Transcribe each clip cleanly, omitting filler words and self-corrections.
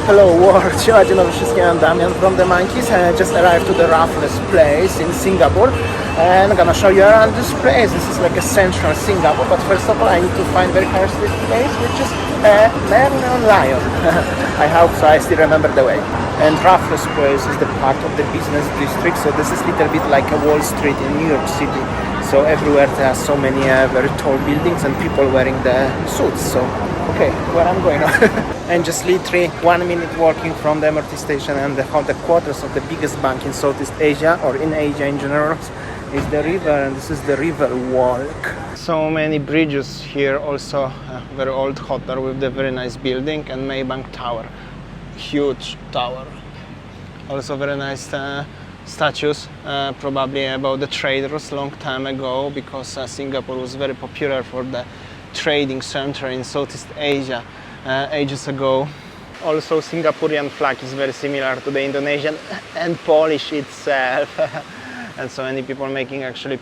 Hello world, dzień dobry wszystkim, I'm Damian from The Monkeys. I just arrived to the Raffles place in Singapore and I'm gonna show you around this place. This is like a central Singapore, but first of all I need to find very close to this place, which is Merlion. I hope so, I still remember the way. And Raffles place is the part of the business district, so this is a little bit like a Wall Street in New York City. So everywhere there are so many very tall buildings and people wearing the suits. So okay, where I'm going now. And just literally 1 minute walking from the MRT station and the headquarters of the biggest bank in Southeast Asia, or in Asia in general, is the river, and this is the river walk. So many bridges here, also a very old hotel with the very nice building and Maybank Tower, huge tower. Also very nice statues, probably about the traders long time ago, because Singapore was very popular for the trading center in Southeast Asia ages ago. Also Singaporean flag is very similar to the Indonesian and Polish itself. And so many people making actually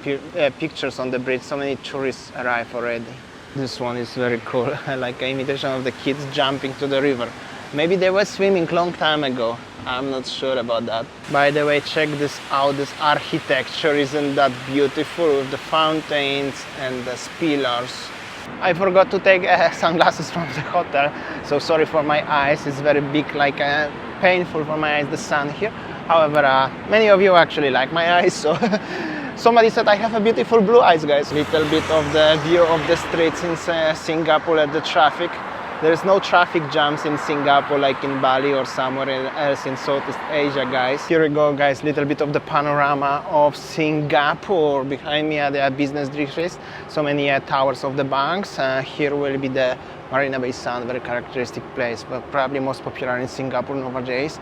pictures on the bridge. So many tourists arrive already. This one is very cool, like an imitation of the kids jumping to the river. Maybe they were swimming long time ago. I'm not sure about that. By the way, check this out. This architecture, isn't that beautiful, with the fountains and the pillars. I forgot to take sunglasses from the hotel, so sorry for my eyes. It's very big, like painful for my eyes, the sun here. However, many of you actually like my eyes, so somebody said I have a beautiful blue eyes, guys. Little bit of the view of the streets in Singapore and the traffic. There's no traffic jams in Singapore like in Bali or somewhere else in Southeast Asia, guys. Here we go, guys, little bit of the panorama of Singapore. Behind me are the business districts, so many towers of the banks. Here will be the Marina Bay Sands, very characteristic place, but probably most popular in Singapore nowadays.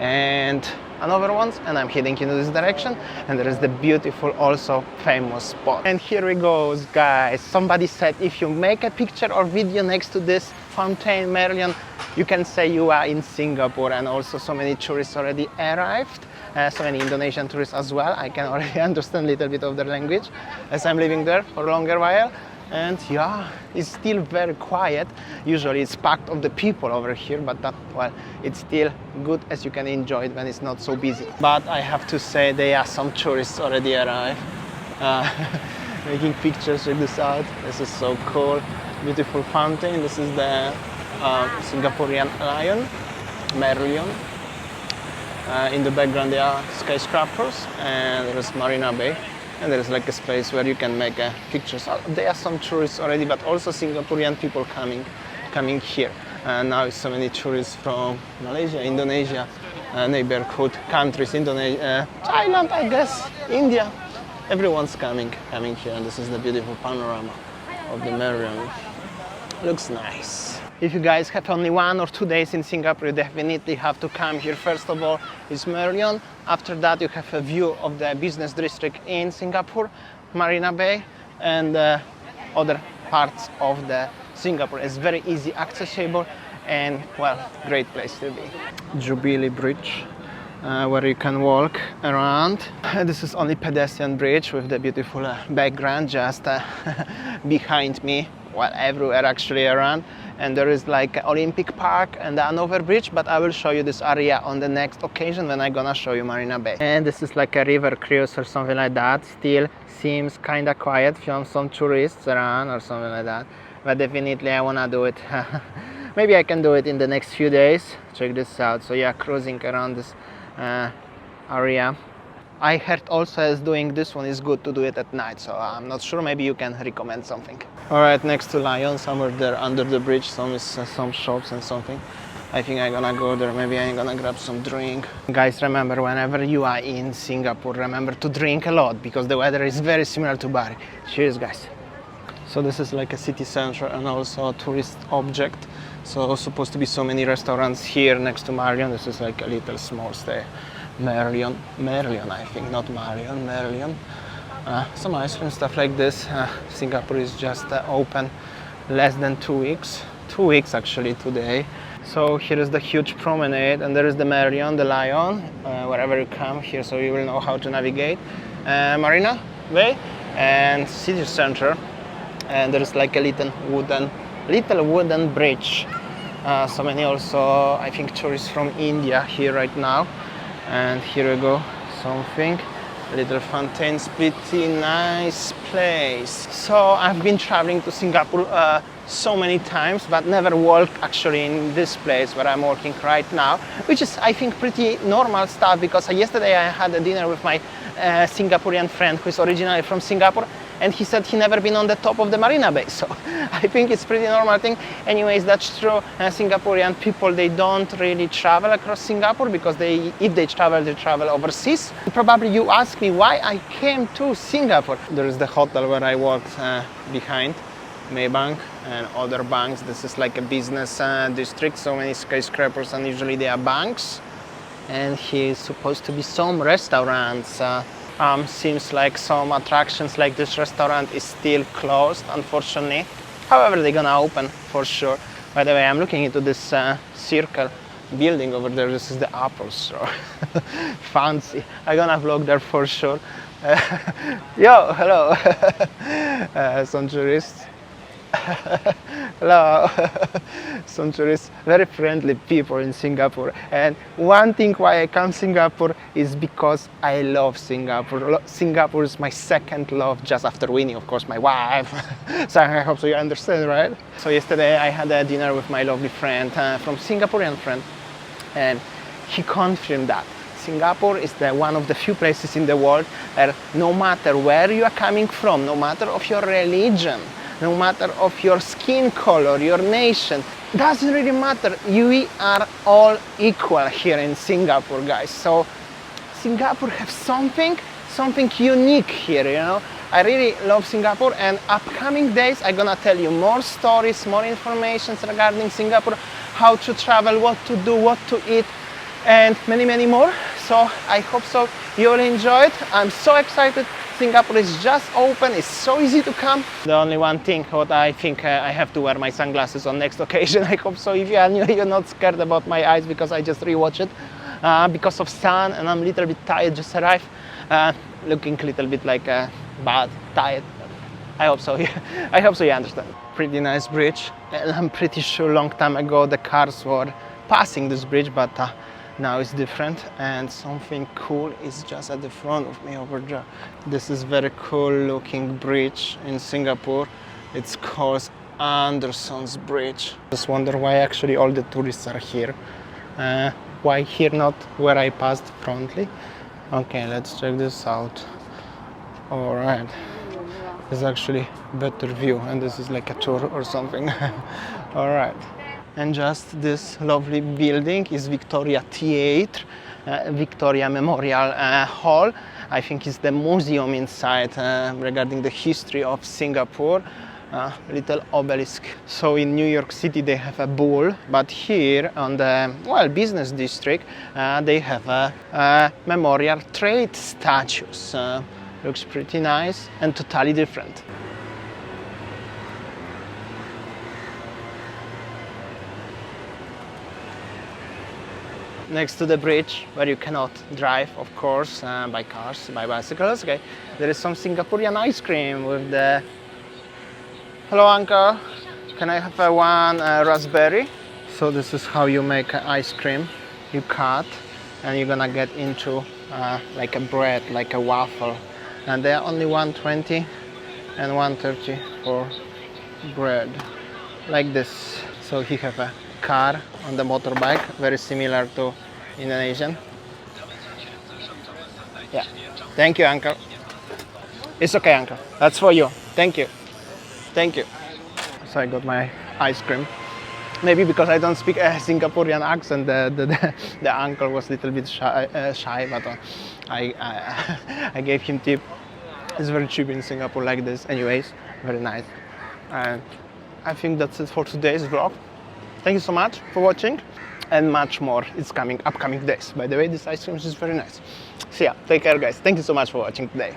And another ones, and I'm heading into this direction, and there is the beautiful, also famous spot. And here we go, guys. Somebody said if you make a picture or video next to this fountain, Merlion, you can say you are in Singapore. And also so many tourists already arrived, so many Indonesian tourists as well. I can already understand a little bit of their language as I'm living there for a longer while. And yeah, it's still very quiet. Usually it's packed of the people over here, but well, it's still good as you can enjoy it when it's not so busy. But I have to say there are some tourists already arrived, making pictures. Check this out. This is so cool. Beautiful fountain. This is the Singaporean lion, Merlion. In the background there are skyscrapers, and there is Marina Bay. And there is like a space where you can make pictures. There are some tourists already, but also Singaporean people coming here. Now it's so many tourists from Malaysia, Indonesia, neighborhood countries, Indonesia, Thailand, I guess, India. Everyone's coming here, and this is the beautiful panorama of the Merlion. Looks nice. If you guys have only 1 or 2 days in Singapore, you definitely have to come here. First of all is Merlion. After that you have a view of the business district in Singapore, Marina Bay, and other parts of the Singapore. It's very easy accessible and, well, great place to be. Jubilee Bridge, where you can walk around. This is only pedestrian bridge with the beautiful background just behind me. Well, everywhere actually around. And there is like Olympic Park and another bridge, but I will show you this area on the next occasion when I'm gonna show you Marina Bay. And this is like a river cruise or something like that. Still seems kinda quiet, some tourists around or something like that. But definitely I wanna do it. Maybe I can do it in the next few days. Check this out. So yeah, cruising around this area. I heard also as doing this one is good to do it at night, so I'm not sure, maybe you can recommend something. Alright, next to Lion, somewhere there under the bridge, some shops and something. I think I'm gonna go there, maybe I'm gonna grab some drink. Guys, remember, whenever you are in Singapore, remember to drink a lot, because the weather is very similar to Bali. Cheers, guys. So this is like a city center and also a tourist object. So supposed to be so many restaurants here next to Merlion. This is like a little small stay. Merlion, I think, not Merlion, Merlion. Some ice cream, stuff like this. Singapore is just open less than 2 weeks. 2 weeks actually today. So here is the huge promenade, and there is the Merlion, the lion, wherever you come here, so you will know how to navigate. Marina Bay and city center, and there is like a little wooden bridge So many also, I think, tourists from India here right now. And here we go, something. Little fountains, pretty nice place. So I've been traveling to Singapore so many times, but never worked actually in this place where I'm working right now, which is, I think, pretty normal stuff, because yesterday I had a dinner with my Singaporean friend who is originally from Singapore, and he said he never been on the top of the marina bay. So I think it's pretty normal thing. Anyways, that's true. Singaporean people, they don't really travel across Singapore, because if they travel overseas. Probably you ask me why I came to Singapore. There is the hotel where I worked behind, Maybank and other banks. This is like a business district, so many skyscrapers, and usually they are banks. And here is supposed to be some restaurants. Seems like some attractions like this restaurant is still closed, unfortunately. However, they're gonna open for sure. By the way, I'm looking into this circle building over there. This is the Apple store. Fancy. I'm gonna vlog there for sure. Yo, hello. Some tourists. Hello. Some tourists, very friendly people in Singapore. And one thing why I come to Singapore is because I love Singapore. Singapore is my second love, just after Winnie, of course, my wife. So I hope so you understand, right? So yesterday I had a dinner with my lovely friend from Singaporean friend, and he confirmed that Singapore is one of the few places in the world where no matter where you are coming from, no matter of your religion, no matter of your skin color, your nation, doesn't really matter. We are all equal here in Singapore, guys. So Singapore has something unique here, you know. I really love Singapore, and upcoming days I'm gonna tell you more stories, more information regarding Singapore, how to travel, what to do, what to eat, and many more. So I hope so you all enjoyed. I'm so excited. Singapore is just open, it's so easy to come. The only one thing what I think I have to wear my sunglasses on next occasion. I hope so if you are new, you're not scared about my eyes, because I just rewatched it because of sun, and I'm a little bit tired, just arrived, looking a little bit like bad, tired. I hope so. I hope so you understand. Pretty nice bridge, and I'm pretty sure long time ago the cars were passing this bridge, but now it's different, and something cool is just at the front of me over there. This is very cool looking bridge in Singapore. It's called Anderson's Bridge. Just wonder why actually all the tourists are here. Why here, not where I passed frontly? Okay, let's check this out. All right, there's actually better view, and this is like a tour or something. All right. And just this lovely building is Victoria Theatre, Victoria Memorial Hall. I think it's the museum inside regarding the history of Singapore. Little obelisk. So in New York City they have a bull, but here on the business district they have a memorial trade statues. Looks pretty nice and totally different. Next to the bridge, where you cannot drive, of course, by cars, by bicycles, okay, there is some Singaporean ice cream with the... Hello, uncle. Can I have one raspberry? So this is how you make ice cream. You cut, and you're gonna get into like a bread, like a waffle. And they are only 120 and 130 for bread, like this. So he have a car on the motorbike, very similar to Indonesian. Yeah, thank you, uncle. It's okay, uncle, that's for you. Thank you. So I got my ice cream. Maybe because I don't speak a Singaporean accent, the uncle was a little bit shy, but I gave him tip. It's very cheap in Singapore like this. Anyways, very nice. And I think that's it for today's vlog. Thank you so much for watching, and much more is coming upcoming days. By the way, this ice cream is very nice. So yeah, take care, guys. Thank you so much for watching today.